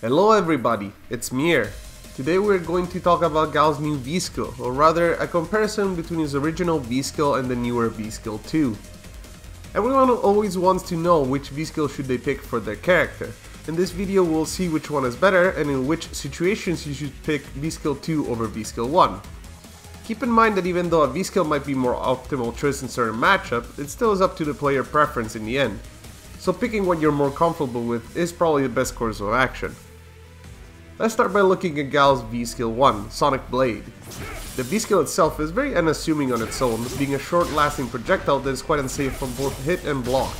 Hello everybody, it's me here. Today we're going to talk about Guile's new V-Skill, or rather a comparison between his original V-Skill and the newer V-Skill 2. Everyone always wants to know which V-Skill should they pick for their character. In this video we'll see which one is better and in which situations you should pick V-Skill 2 over V-Skill 1. Keep in mind that even though a V-Skill might be more optimal choice in certain matchup, it still is up to the player preference in the end. So picking what you're more comfortable with is probably the best course of action. Let's start by looking at Guile's V-Skill 1, Sonic Blade. The V-Skill itself is very unassuming on its own, being a short-lasting projectile that is quite unsafe from both hit and block,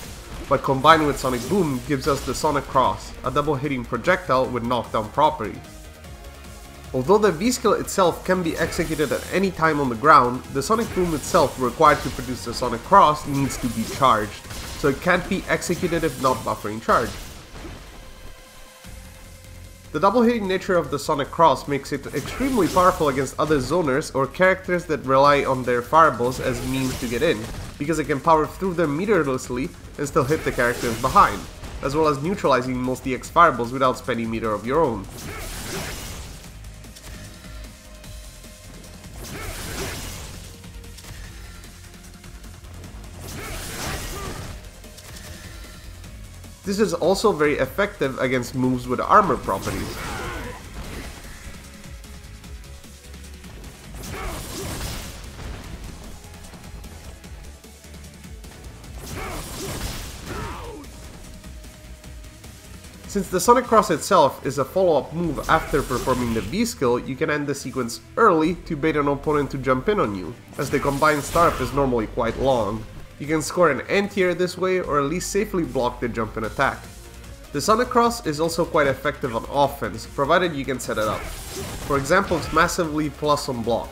but combined with Sonic Boom gives us the Sonic Cross, a double-hitting projectile with knockdown property. Although the V-Skill itself can be executed at any time on the ground, the Sonic Boom itself required to produce the Sonic Cross needs to be charged, so it can't be executed if not buffering charge. The double-hitting nature of the Sonic Cross makes it extremely powerful against other zoners or characters that rely on their fireballs as means to get in, because it can power through them meterlessly and still hit the characters behind, as well as neutralizing most EX fireballs without spending meter of your own. This is also very effective against moves with armor properties. Since the Sonic Cross itself is a follow-up move after performing the V-Skill, you can end the sequence early to bait an opponent to jump in on you, as the combined startup is normally quite long. You can score an anti-air this way or at least safely block the jump and attack. The Sonic Cross is also quite effective on offense, provided you can set it up. For example, it's massively plus on block.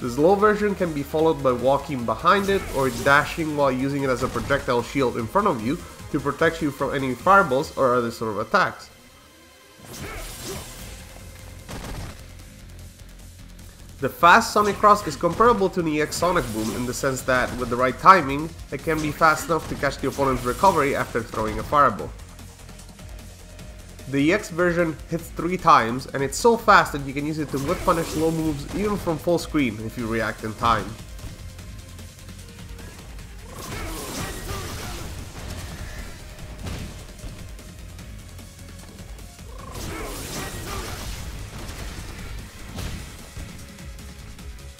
This low version can be followed by walking behind it or dashing while using it as a projectile shield in front of you to protect you from any fireballs or other sort of attacks. The fast Sonic Cross is comparable to the EX Sonic Boom in the sense that, with the right timing, it can be fast enough to catch the opponent's recovery after throwing a fireball. The EX version hits 3 times, and it's so fast that you can use it to whip punish low moves even from full screen if you react in time.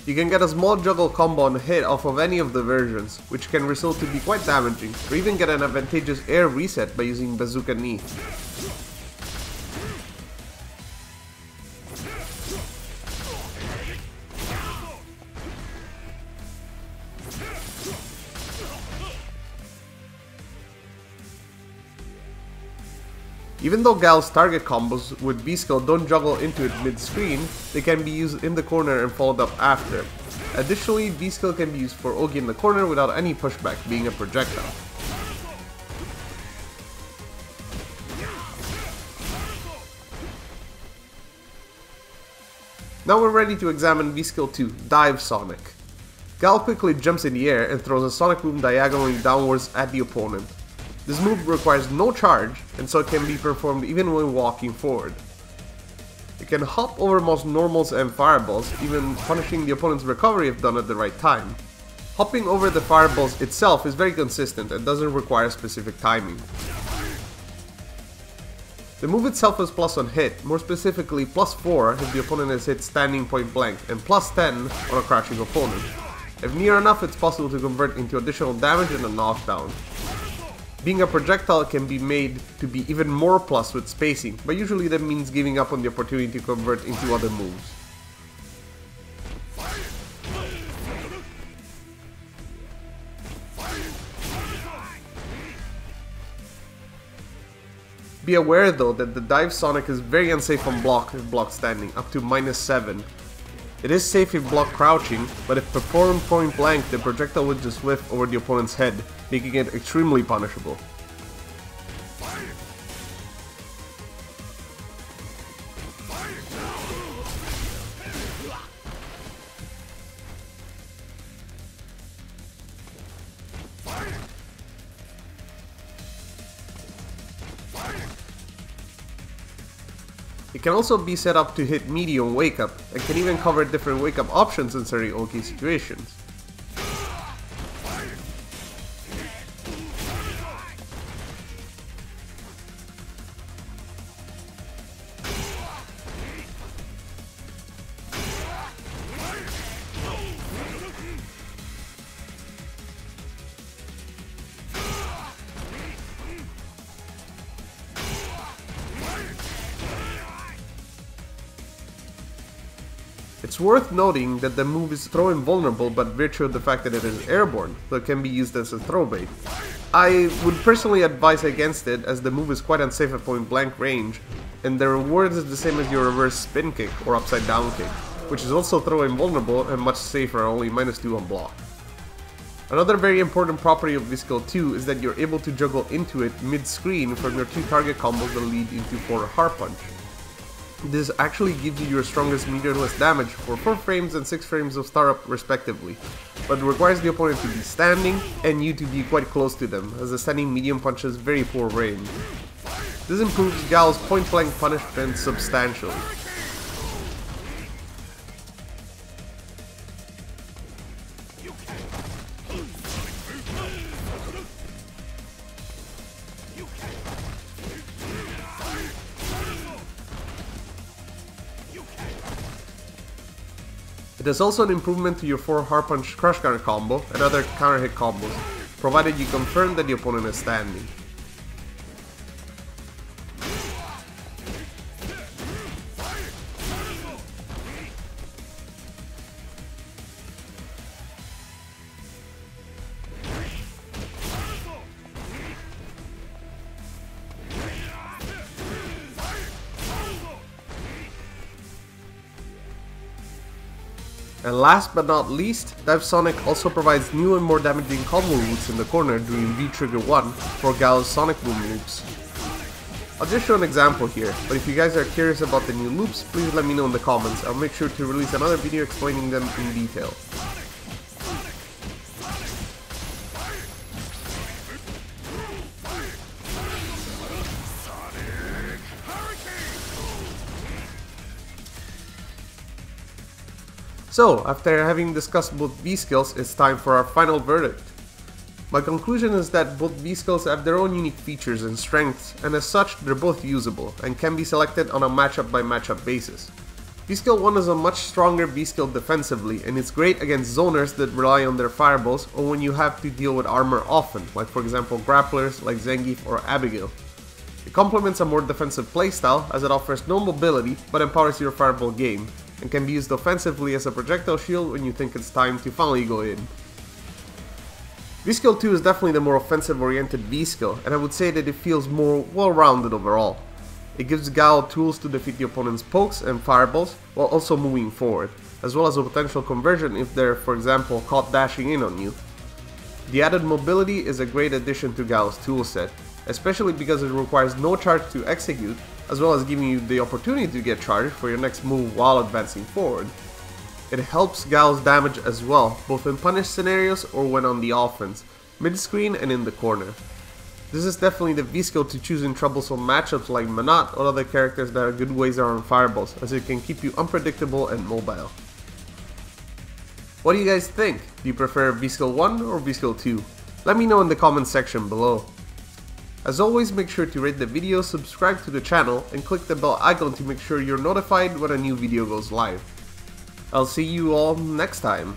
You can get a small juggle combo on hit off of any of the versions, which can result to be quite damaging, or even get an advantageous air reset by using Bazooka Knee. Even though Guile's target combos with V-Skill don't juggle into it mid-screen, they can be used in the corner and followed up after. Additionally, V-Skill can be used for Ogi in the corner without any pushback, being a projectile. Now we're ready to examine V-Skill 2, Dive Sonic. Guile quickly jumps in the air and throws a Sonic Boom diagonally downwards at the opponent. This move requires no charge, and so it can be performed even when walking forward. It can hop over most normals and fireballs, even punishing the opponent's recovery if done at the right time. Hopping over the fireballs itself is very consistent and doesn't require specific timing. The move itself is plus on hit, more specifically plus 4 if the opponent is hit standing point blank, and plus 10 on a crouching opponent. If near enough, it's possible to convert into additional damage and a knockdown. Being a projectile can be made to be even more plus with spacing, but usually that means giving up on the opportunity to convert into other moves. Be aware though that the Dive Sonic is very unsafe on block if blocked standing, up to -7. It is safe if blocked crouching, but if performed point blank, the projectile would just whiff over the opponent's head, making it extremely punishable. It can also be set up to hit medium wake up, and can even cover different wake up options in certain OK situations. It's worth noting that the move is throw invulnerable by virtue of the fact that it is airborne, so it can be used as a throw bait. I would personally advise against it, as the move is quite unsafe at point blank range, and the reward is the same as your reverse spin kick or upside down kick, which is also throw invulnerable and much safer, only -2 on block. Another very important property of this skill 2 is that you're able to juggle into it mid-screen from your 2 target combos that lead into 4 hard punch. This actually gives you your strongest meterless damage for 4 frames and 6 frames of startup respectively, but requires the opponent to be standing and you to be quite close to them, as the standing medium punches very poor range. This improves Guile's point blank punishment substantially. It is also an improvement to your 4 hard punch crush counter combo and other counter hit combos, provided you confirm that the opponent is standing. And last but not least, Dive Sonic also provides new and more damaging combo routes in the corner during V-Trigger 1 for Guile's Sonic Boom loops. I'll just show an example here, but if you guys are curious about the new loops, please let me know in the comments. I'll make sure to release another video explaining them in detail. So, after having discussed both V-skills, it's time for our final verdict. My conclusion is that both V-skills have their own unique features and strengths, and as such, they're both usable, and can be selected on a matchup by matchup basis. V-skill 1 is a much stronger V-skill defensively, and it's great against zoners that rely on their fireballs, or when you have to deal with armor often, like for example grapplers like Zangief or Abigail. It complements a more defensive playstyle, as it offers no mobility, but empowers your fireball game, and can be used offensively as a projectile shield when you think it's time to finally go in. V-skill 2 is definitely the more offensive oriented V-skill, and I would say that it feels more well-rounded overall. It gives Guile tools to defeat the opponent's pokes and fireballs while also moving forward, as well as a potential conversion if they're, for example, caught dashing in on you. The added mobility is a great addition to Guile's toolset, especially because it requires no charge to execute, as well as giving you the opportunity to get charged for your next move while advancing forward. It helps Guile's damage as well, both in punish scenarios or when on the offense, mid-screen and in the corner. This is definitely the V-skill to choose in troublesome matchups like Manat or other characters that are good ways around fireballs, as it can keep you unpredictable and mobile. What do you guys think? Do you prefer V-skill 1 or V-skill 2? Let me know in the comments section below. As always, make sure to rate the video, subscribe to the channel, and click the bell icon to make sure you're notified when a new video goes live. I'll see you all next time.